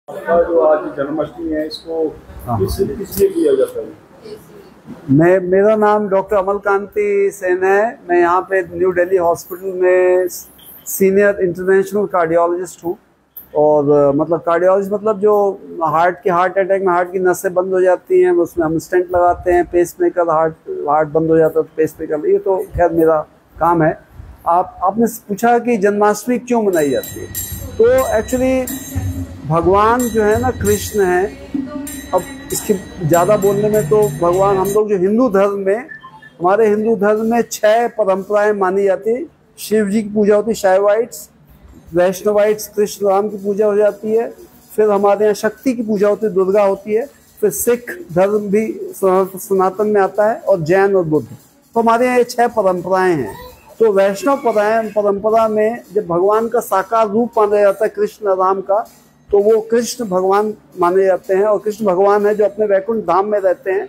आपका जो आज जन्माष्टमी है इसको किस लिए किया जाता है? मेरा नाम डॉक्टर अमल कांति सेन है। मैं यहाँ पे न्यू दिल्ली हॉस्पिटल में सीनियर इंटरवेंशनल कार्डियोलॉजिस्ट हूँ। और मतलब कार्डियोलॉजिस्ट मतलब जो हार्ट अटैक में हार्ट की नसें बंद हो जाती हैं, उसमें हम स्टेंट लगाते हैं, पेस मेकर, हार्ट बंद हो जाता है तो पेस मेकर, ये तो खैर मेरा काम है। आपने पूछा कि जन्माष्टमी क्यों मनाई जाती है, तो एक्चुअली भगवान जो है ना, कृष्ण है। अब इसके ज़्यादा बोलने में तो भगवान, हम लोग जो हिंदू धर्म में, हमारे हिंदू धर्म में 6 परंपराएं मानी जाती है। शिव जी की पूजा होती है, शैवाइट्स, वैष्णवाइट्स, कृष्ण राम की पूजा हो जाती है। फिर हमारे यहाँ शक्ति की पूजा होती है, दुर्गा होती है। फिर सिख धर्म भी सनातन में आता है, और जैन और बुद्ध। तो हमारे यहाँ ये 6 परंपराएं हैं। तो वैष्णव परंपरा में जब भगवान का साकार रूप माना जाता है कृष्ण राम का, तो वो कृष्ण भगवान माने जाते हैं। और कृष्ण भगवान है जो अपने वैकुंठ धाम में रहते हैं।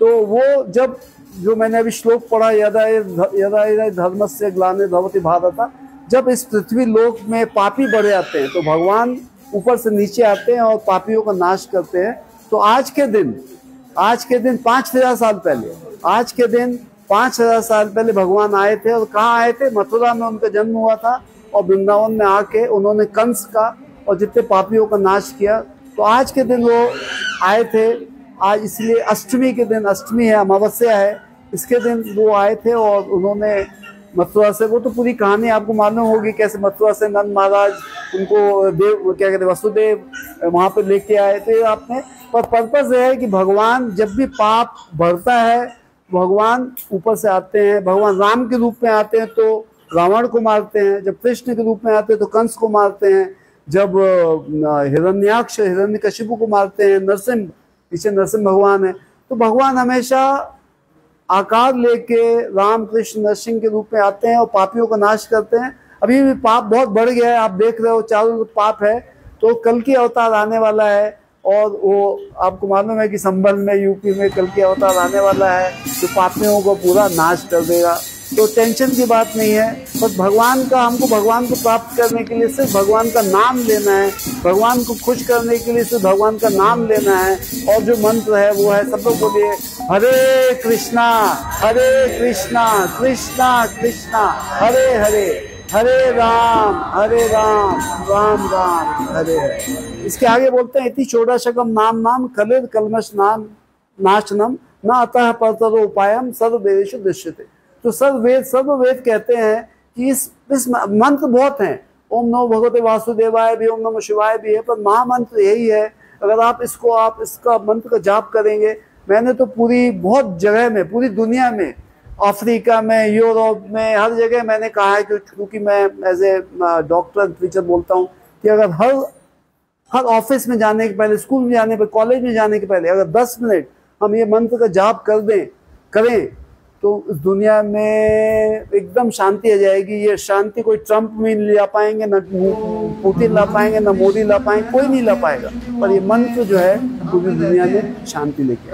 तो वो जब, जो मैंने अभी श्लोक पढ़ा, यदा धर्मस्य ग्लानिर्भवति भारत, जब इस पृथ्वी लोक में पापी बढ़ जाते हैं तो भगवान ऊपर से नीचे आते हैं और पापियों का नाश करते हैं। तो आज के दिन 5000 साल पहले, आज के दिन 5000 साल पहले भगवान आए थे। और कहाँ आए थे? मथुरा में उनका जन्म हुआ था, और वृंदावन में आके उन्होंने कंस का और जितने पापियों का नाश किया। तो आज के दिन वो आए थे। आज इसलिए अष्टमी के दिन, अष्टमी है, अमावस्या है, इसके दिन वो आए थे। और उन्होंने मथुरा से, वो तो पूरी कहानी आपको मालूम होगी, कैसे मथुरा से नंद महाराज उनको देव, क्या कहते हैं, वसुदेव वहाँ पे लेके आए थे आपने। पर पर्पस यह है कि भगवान जब भी पाप बढ़ता है, भगवान ऊपर से आते हैं। भगवान राम के रूप में आते हैं तो रावण को मारते हैं, जब कृष्ण के रूप में आते हैं तो कंस को मारते हैं, जब हिरण्यकशिपु को मारते हैं, नरसिंह, पीछे नरसिंह भगवान है। तो भगवान हमेशा आकार लेके राम कृष्ण नरसिंह के रूप में आते हैं और पापियों का नाश करते हैं। अभी भी पाप बहुत बढ़ गया है, आप देख रहे हो, चारों पाप है। तो कल की अवतार आने वाला है, और वो आपको मालूम है कि संभल में, यूपी में कल की अवतार आने वाला है जो पापियों को पूरा नाश कर देगा। तो टेंशन की बात नहीं है। बस भगवान का, हमको भगवान को प्राप्त करने के लिए सिर्फ भगवान का नाम लेना है, भगवान को खुश करने के लिए सिर्फ भगवान का नाम लेना है। और जो मंत्र है वो है, सब लोग बोलिए, हरे कृष्णा कृष्णा कृष्णा हरे हरे, हरे राम राम राम हरे हरे। इसके आगे बोलते हैं, इति षोडशकम नाम कलिर कलमश नाशनम न अतः परतरो उपायम सर्ववेदेषु दृश्यते। तो सर्ववेद कहते हैं कि इस मंत्र बहुत हैं। ओम नमो भगवते वासुदेवाय भी, ओम नमो शिवाय भी है, पर महामंत्र यही है। अगर आप इसका मंत्र का जाप करेंगे, मैंने तो बहुत जगह में, पूरी दुनिया में, अफ्रीका में, यूरोप में, हर जगह मैंने कहा है, क्योंकि मैं एज ए डॉक्टर टीचर बोलता हूँ कि अगर हर ऑफिस में जाने के पहले, स्कूल में जाने पर, कॉलेज में जाने के पहले अगर 10 मिनट हम ये मंत्र का जाप करें तो इस दुनिया में एकदम शांति आ जाएगी। ये शांति कोई ट्रम्प भी नहीं ला पाएंगे, न पुतिन ला पाएंगे, न मोदी ला पाएंगे, कोई नहीं ला पाएगा। पर ये मंत्र जो है पूरी दुनिया में शांति लेके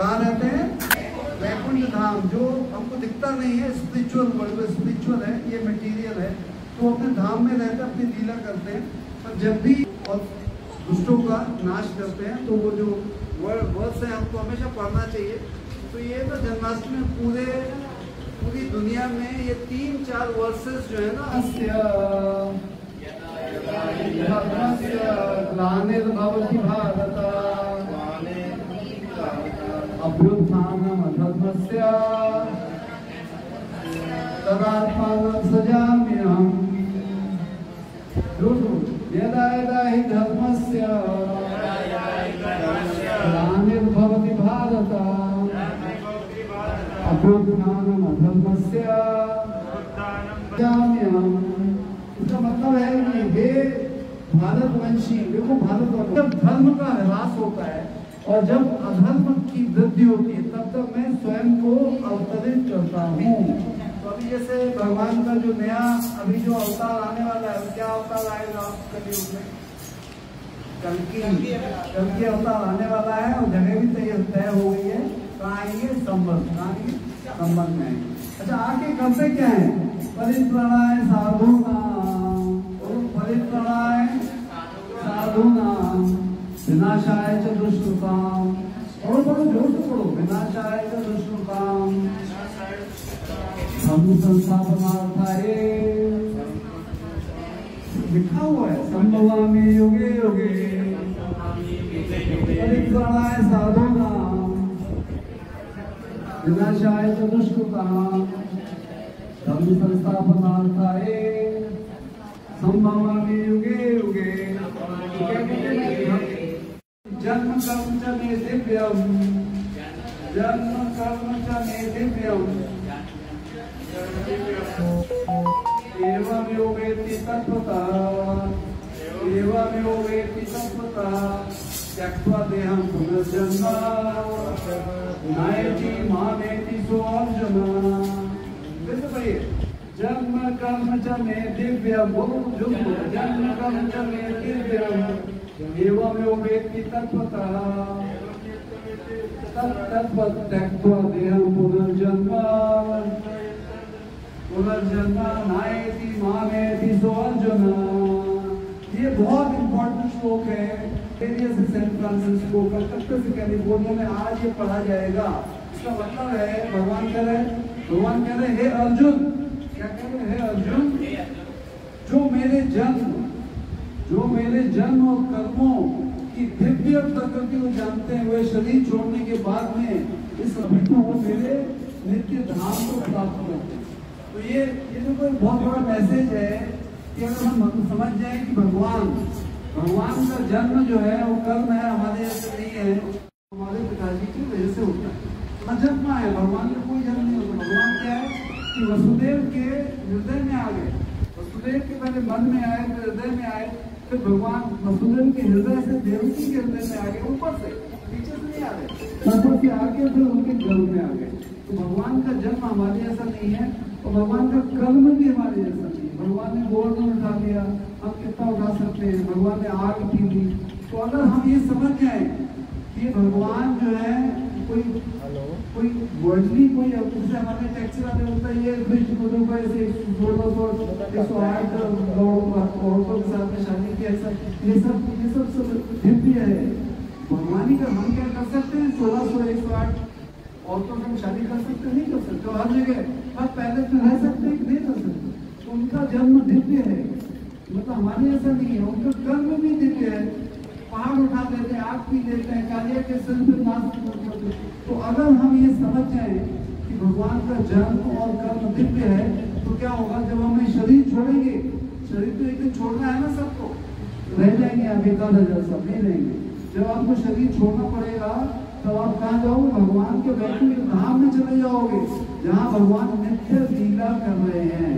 वैकुंठ धाम जो हमको दिखता नहीं है, स्पिरिचुअल है, ये मटेरियल है। तो अपने धाम में रहते अपनी लीला करते हैं। पर जब भी और दुष्टों का नाश करते हैं, तो वो जो वर्ड्स है हमको हमेशा पढ़ना चाहिए। तो ये तो जन्माष्टमी में पूरी दुनिया में ये 3-4 वर्सेस जो है ना, ग्लानिर्भवति भारत अभ्युत्थानम् अधर्मस्य तदात्मानं सृजाम्यहम्। यदा हि धर्मस्य ग्लानिर्भवति भारत अभ्युत्थानम् अधर्मस्य सृजाम्यहम्। इसका मतलब है कि हे भारतवंशी, देखो भारतवंशी, जब धर्म का ह्रास होता है और जब अधर्म की वृद्धि होती है, तब तक मैं स्वयं को अवतरित करता हूँ। तो अभी जैसे भगवान का जो नया अभी जो अवतार आने वाला है, क्या अवतार आएगा कलयुग में? कल की अवतार आने वाला है, और जगह भी तय हो गई है। कहाँ आएंगे? संबंध में आएंगे। अच्छा, आके करते क्या है? परित्राणाय साधूनां, परित्राणाय साधूनां विनाशाय च दुष्कृताम्, और बड़ो जोर से पढ़ो, विनाशाय च दुष्कृताम् धर्म संस्थापनार्थाय, लिखा हुआ है संभवामि युगे युगे परित्राणाय साधूनां विनाशाय च दुष्कृताम् धर्म संस्थापनार्थाय संभवामि युगे युगे। जन्म कर्म च मे दिव्यम्, जन्म कर्म च मे दिव्यम् एवं यो वेत्ति तत्त्वतः, एवं यो वेत्ति तत्त्वतः त्यक्त्वा देहं पुनर्जन्म नायति मामेति सो अर्जुन। कैसे पढ़िए, जन्म कर्म च मे दिव्यम्, जन्म कर्म च मे दिव्यम् एवं यो वेत्ति तत्त्वतः त्यक्त्वा देहं पुनर्जन्म पुनर्जन्म नायति मामेति सो अर्जुन। ये बहुत इंपॉर्टेंट श्लोक है। एरिया से सैन फ्रांसिस्को, कलकत्ता से कैलिफोर्निया में आज ये पढ़ा जाएगा। इसका मतलब है भगवान कह रहे हे अर्जुन, क्या कह रहे, हे अर्जुन, जो मेरे जन्म और कर्मों की दिव्य प्रकृति को जानते हुए शरीर छोड़ने के बाद में इस अभी को वो मेरे नित्य धाम को प्राप्त करते हैं। तो ये तो कोई बहुत बड़ा मैसेज है कि अगर हम समझ जाए कि भगवान का जन्म जो है वो कर्म है, हमारे ऐसे नहीं है, हमारे पिताजी की वजह से होता है। अजन्म है, भगवान का कोई जन्म नहीं होता। भगवान क्या है कि वसुदेव के हृदय में आ गए, वसुदेव के पहले मन में आए, फिर हृदय में आए, फिर भगवान वसुदेव के हृदय से देवकी के हृदय में आ गए, ऊपर से, पीछे से नहीं आ गए, ऊपर से आके फिर उनके गर्भ में आ गए। तो भगवान का जन्म हमारे ऐसा नहीं है और भगवान का कर्म भी हमारे जैसा नहीं है। भगवान ने गोवर्धन उठा लिया, हम कितना उठा सकते हैं, भगवान ने आग पी ली। तो अगर हम ये समझ जाए कि भगवान जो है कोई वर्डली कोई जैसे हमारे टैक्सी वाले होता है, ये कृष्ण को ऐसे 1,608 औरतों के साथ में शादी की, ऐसा ये सब दिव्य है। भगवान का हम क्या कर सकते हैं, 1,608 औरतों से शादी कर सकते, नहीं कर सकते, हर जगह हर पहले तो रह सकते हैं, नहीं कर सकते। तो उनका जन्म दिव्य है, मतलब हमारे ऐसा नहीं है। उनका कर्म भी दिव्य है, पहाड़ उठा देते हैं, आग पी देते हैं, कालिया के सिर पे नाच करते। तो अगर हम ये समझ जाए कि भगवान का जन्म और कर्म दिव्य है, तो क्या होगा जब हम शरीर छोड़ेंगे, शरीर तो एक दिन छोड़ना है ना सबको, रह जाएंगे आप 1,000 सब नहीं रहेंगे। जब आपको शरीर छोड़ना पड़ेगा तो आप कहाँ जाओगे, भगवान के वैकुंठ धाम में चले जाओगे, जहाँ भगवान नित्य लीला कर रहे हैं।